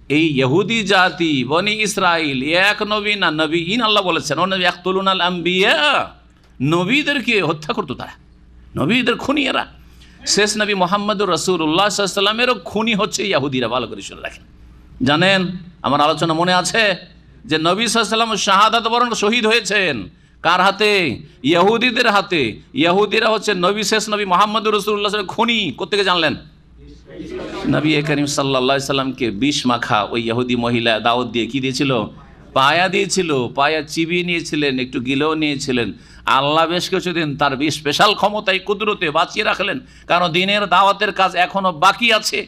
এই ইহুদি জাতি বনি ইসরাইল এক নবী না নবীন আল্লাহ বলেছেন ইয়াকতুলুনা আল আম্বিয়া, নবীদেরকে হত্যা করতো তারা, নবীদের খুনি এরা। শেষ নবী মোহাম্মদুর রাসূলুল্লাহ সাল্লাল্লাহু আলাইহি ওয়াসাল্লামেরও খুনি হচ্ছে ইহুদিরা। ভালো করে শুনে রাখেন। জানেন, আমার আলোচনা মনে আছে যে নবী সাল্লাল্লাহু আলাইহি ওয়াসাল্লাম শাহাদাত বরণ শহীদ হয়েছেন কার হাতে? ইহুদিদের হাতে। ইহুদিরা হচ্ছে নবী শেষ নবী মোহাম্মদুর রাসূলুল্লাহ সাল্লাল্লাহু আলাইহি ওয়াসাল্লাম খুনি। কোত্থেকে জানলেন? নবী করিম সাল্লাল্লাহু আলাইহি সাল্লামকে বিষ মাখা ওই ইহুদি মহিলা দাওয়াত দিয়ে কি দিয়েছিল? পায়া দিয়েছিল, পায়া চিবিয়ে নিয়েছিলেন, একটু গিলেও নিয়েছিলেন। আল্লাহ বেশ কিছুদিন তার স্পেশাল ক্ষমতায় কুদরতে বাঁচিয়ে রাখলেন, কারণ দিনের দাওয়াতের কাজ এখনো বাকি আছে।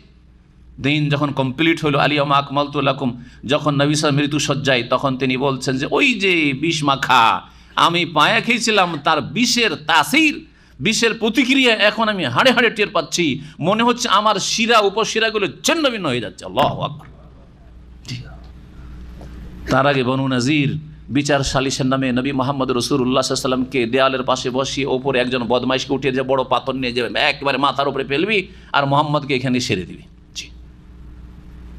দিন যখন কমপ্লিট হলো, আলিয়াউমা আকমালতু লাকুম, যখন নবী সাল্লাল্লাহু আলাইহি ওয়াসাল্লাম মৃত্যু সজ্জায়, তখন তিনি বলছেন যে ওই যে বিষ মাখা আমি পায়া খেয়েছিলাম, তার বিষের তাসির, বিষের প্রতিক্রিয়া এখন আমি হাড়ে হাড়ে টের পাচ্ছি। মনে হচ্ছে আমার শিরা উপশিরাগুলো ছিন্ন ভিন্ন হয়ে যাচ্ছে। আল্লাহু আকবার। তার আগে বনু নাজির বিচার সালিসের নামে নবী মুহাম্মদ রাসূলুল্লাহ সাল্লাল্লাহু আলাইহি ওয়াসাল্লামকে দেওয়ালের পাশে বসিয়ে ওপরে একজন বদমাইশকে উঠিয়ে যে বড় পাথর নিয়ে যাবে, একবারে মাথার উপরে ফেলবি আর মুহাম্মদকে এখানে সেরে দিবি। জি,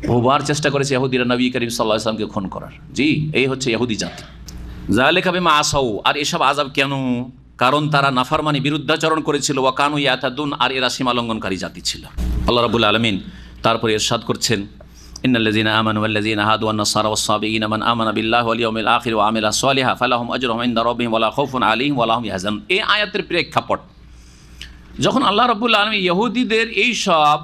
বহুবার চেষ্টা করেছে ইহুদিরা নবী করিম সাল্লাল্লাহু আলাইহি ওয়াসাল্লামকে খুন করার। জি, এই হচ্ছে ইহুদি জাতি। যালিকা বিমা আসাউ, আর এসব আযাব কেন? কারণ তারা নাফরমানি, বিরুদ্ধাচরণ করেছিল। ওয়া কানু ইয়াতাদুন, আর এরা সীমা লঙ্ঘনকারী জাতি ছিল। আল্লাহ রাব্বুল আলামিন তারপরে ইরশাদ করছেন, ইন্নাল্লাযীনা আমানু ওয়াল্লাযীনা হাদু ওয়ান-নাসারা ওয়াস-সাবিঈনা মান আমানা বিল্লাহি ওয়াল ইয়াউমিল আখির ওয়া আমিলা সালিহান ফালাহুম আজরুহুম ইনদা রাব্বিহিম ওয়া লা খাউফুন আলাইহিম ওয়া লা হুম ইয়াহজানুন। এই আয়াতের প্রেক্ষাপট যখন আল্লাহ রাব্বুল আলামিন ইহুদিদের এই সব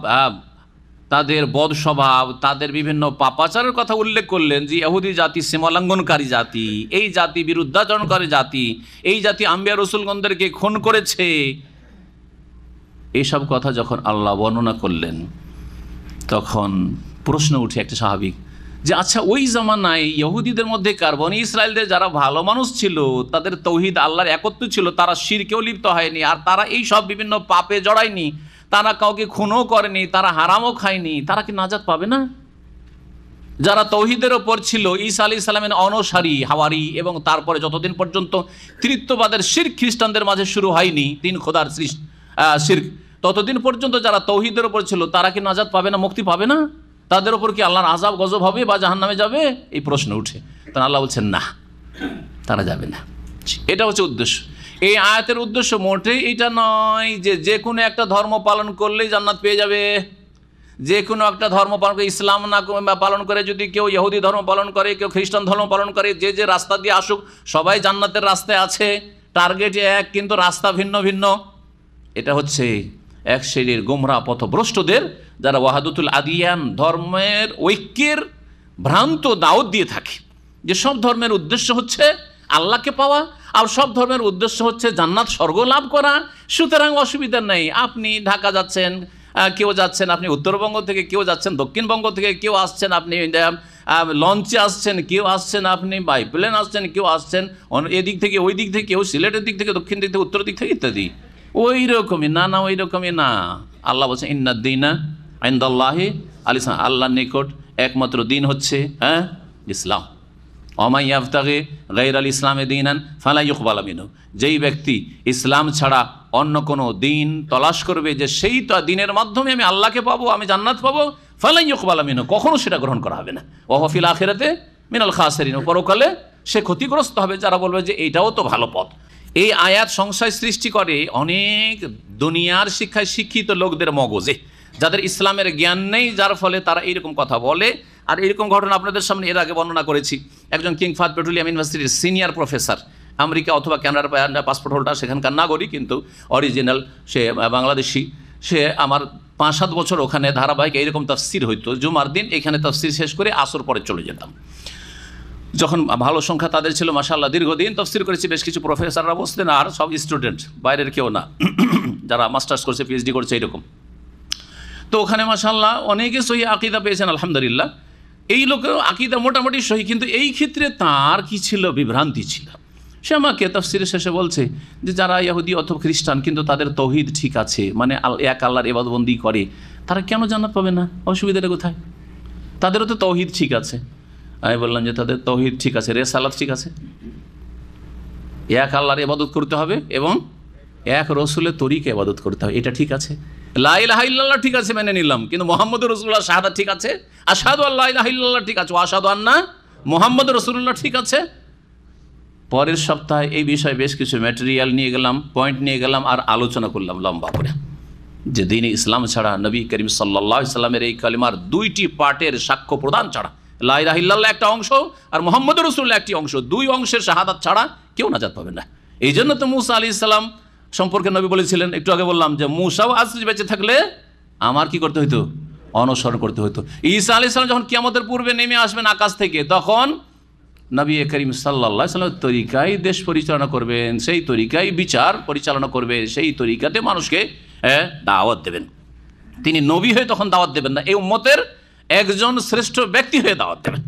তাদের বদ স্বভাব, তাদের বিভিন্ন পাপাচারের কথা উল্লেখ করলেন, যে ইহুদি জাতি সীমালঙ্ঘনকারী জাতি, এই জাতি বিরুদ্ধাচরণকারী জাতি, এই জাতি আম্বিয়া রসুলগণদেরকে খুন করেছে, এইসব কথা যখন আল্লাহ বর্ণনা করলেন, তখন প্রশ্ন উঠে একটা স্বাভাবিক, যে আচ্ছা ওই জামানায় ইহুদিদের মধ্যে বনি ইসরায়েলদের যারা ভালো মানুষ ছিল, তাদের তৌহিদ আল্লাহর একত্ব ছিল, তারা শিরকেও লিপ্ত হয়নি, আর তারা এই সব বিভিন্ন পাপে জড়ায়নি, তারা কাউকে খুনও করেনি, তারা হারামও খায়নি, তারা কি নাজাত পাবে না? যারা তৌহিদের ওপর ছিল, ঈসা আলাইহিস সালামের অনুসারী হাওয়ারি, এবং তারপরে যতদিন পর্যন্ত তৃতীয়বাদের শিরক খ্রিস্টানদের মাঝে শুরু হয়নি, তিন খোদার শিরক, ততদিন পর্যন্ত যারা তৌহিদের ওপর ছিল, তারা কি নাজাত পাবে না, মুক্তি পাবে না? তাদের ওপর কি আল্লাহর আযাব গজব হবে বা জাহান্নামে যাবে? এই প্রশ্ন উঠে, তখন আল্লাহ বলছেন না, তারা যাবে না। এটা হচ্ছে উদ্দেশ্য। এই আয়াতের উদ্দেশ্য মোটেই এটা নয় যে যে কোনো একটা ধর্ম পালন করলেই জান্নাত পেয়ে যাবে। যে কোনো একটা ধর্ম পালন করে, ইসলাম না পালন করে যদি কেউ ইহুদি ধর্ম পালন করে, কেউ খ্রিস্টান ধর্ম পালন করে, যে যে রাস্তা দিয়ে আসুক সবাই জান্নাতের রাস্তায় আছে, টার্গেট এক কিন্তু রাস্তা ভিন্ন ভিন্ন। এটা হচ্ছে এক শ্রেণীর গোমরা পথভ্রষ্টদের, যারা ওয়াহাদাতুল আদিয়ান, ধর্মের ঐক্যের ভ্রান্ত দাওয়াত দিয়ে থাকে, যে সব ধর্মের উদ্দেশ্য হচ্ছে আল্লাহকে পাওয়া, আর সব ধর্মের উদ্দেশ্য হচ্ছে জান্নাত, স্বর্গ লাভ করা। সুতরাং অসুবিধা নেই, আপনি ঢাকা যাচ্ছেন, কেউ যাচ্ছেন আপনি উত্তরবঙ্গ থেকে, কেউ যাচ্ছেন দক্ষিণবঙ্গ থেকে, কেউ আসছেন আপনি লঞ্চে আসছেন, কেউ আসছেন আপনি বাই প্লেন আসছেন, কেউ আসছেন এদিক থেকে ওই দিক থেকে, কেউ সিলেটের দিক থেকে, দক্ষিণ দিক থেকে, উত্তর দিক থেকে ইত্যাদি। ওই রকমই না, না ওই রকমই না। আল্লাহ বলছেন ইন্নাদ-দীনা ইনদাল্লাহি আল-ইসলাম, আল্লাহর নিকট একমাত্র দিন হচ্ছে ইসলাম। ওয়া ইয়াবতাগি গায়রাল ইসলামি দীনান ফালা ইউকবাল মিনহু, যেই ব্যক্তি ইসলাম ছাড়া অন্য কোনো দিন তলাশ করবে যে সেই দিনের মাধ্যমে আমি আল্লাহকে পাবো, আমি জান্নাত পাবো, ফালা ইউকবাল মিনহু, কখনো সেটা গ্রহণ করা হবে না। ওয়া হুয়া ফিল আখিরাতি মিনাল খাসিরিন, পরকালে সে ক্ষতিগ্রস্ত হবে। যারা বলবে যে এইটাও তো ভালো পথ। এই আয়াত সংশয় সৃষ্টি করে অনেক দুনিয়ার শিক্ষায় শিক্ষিত লোকদের মগজে, যাদের ইসলামের জ্ঞান নেই, যার ফলে তারা এইরকম কথা বলে। আর এরকম ঘটনা আপনাদের সামনে এর আগে বর্ণনা করেছি। একজন কিং ফাহাদ পেট্রোলিয়াম ইউনিভার্সিটির সিনিয়র প্রফেসর, আমেরিকা অথবা কানাডার পাসপোর্ট হোল্ডার, সেখানকার নাগরিক কিন্তু অরিজিনাল সে বাংলাদেশি। সে আমার 5-7 বছর ওখানে ধারাবাহিক এইরকম তাফসির হইতো, জুমার দিন এখানে তাফসির শেষ করে আসর পরে চলে যেতাম। যখন ভালো সংখ্যা তাদের ছিল, মাশাআল্লাহ, দীর্ঘদিন তাফসির করেছি। বেশ কিছু প্রফেসররা বসতেন, আর সব স্টুডেন্ট, বাইরের কেউ না, যারা মাস্টার্স করছে, পিএইচডি করছে, এরকম। তো ওখানে মাশাআল্লাহ অনেকে সহি আকীদা পেয়েছেন, আলহামদুলিল্লাহ। এই লোকের আকীদা মোটামুটি সহি, কিন্তু এই ক্ষেত্রে তার কি ছিল, বিভ্রান্তি ছিল। সে আমাকে তাফসিরের শেষে বলছে যে যারা ইহুদি অথবা খ্রিস্টান কিন্তু তাদের তৌহিদ ঠিক আছে, মানে এক আল্লাহর ইবাদতবন্দি করে, তারা কেন জান্নাত পাবে না? অসুবিধাটা কোথায়? তাদেরও তো তৌহিদ ঠিক আছে। আমি বললাম যে তাদের তৌহিদ ঠিক আছে, রেসালাত ঠিক আছে, এক আল্লাহর ইবাদত করতে হবে এবং এক রসুলের তরিকা ইবাদত করতে হবে, এটা ঠিক আছে। লা ইলাহা ইল্লাল্লাহ ঠিক আছে মেনে নিলাম, কিন্তু মুহাম্মদুর রাসূলুল্লাহ শাহাদাত ঠিক আছে, আশহাদু আল্লা ইলাহা ইল্লাল্লাহ ঠিক আছে, ওয়া আশহাদু আন্না মুহাম্মদুর রাসূলুল্লাহ ঠিক আছে। পরের সপ্তাহে এই বিষয়ে বেশ কিছু ম্যাটেরিয়াল নিয়ে গেলাম, পয়েন্ট নিয়ে গেলাম আর আলোচনা করলাম লম্বা করে, যে দ্বীন ইসলাম ছাড়া নবী করিম সাল্লাল্লাহু আলাইহি সাল্লামের এই কালিমার দুইটি পার্টের সাক্ষ্য প্রদান ছাড়া, লা ইলাহা ইল্লাল্লাহ একটা অংশ আর মুহাম্মদুর রাসূলুল্লাহ একটি অংশ, দুই অংশের শাহাদাত ছাড়া কেউ নাজাত পাবে না। এই জন্য তো মূসা আলাইহিস সালাম সম্পর্কে নবী বলেছিলেন, একটু আগে বললাম যে মূসাও আজ বেঁচে থাকলে আমার কি করতে হইতো, অনুসরণ করতে হইতো। ঈসা আলাইহিস সালাম যখন কিয়ামতের পূর্বে নেমে আসবেন আকাশ থেকে, তখন নবী করিম সাল্লাল্লাহু আলাইহি সাল্লামের তরিকায় দেশ পরিচালনা করবেন, সেই তরিকায় বিচার পরিচালনা করবে, সেই তরিকাতে মানুষকে দাওয়াত দেবেন। তিনি নবী হয়ে তখন দাওয়াত দেবেন না, এই উম্মতের একজন শ্রেষ্ঠ ব্যক্তি হয়ে দাওয়াত দেবেন।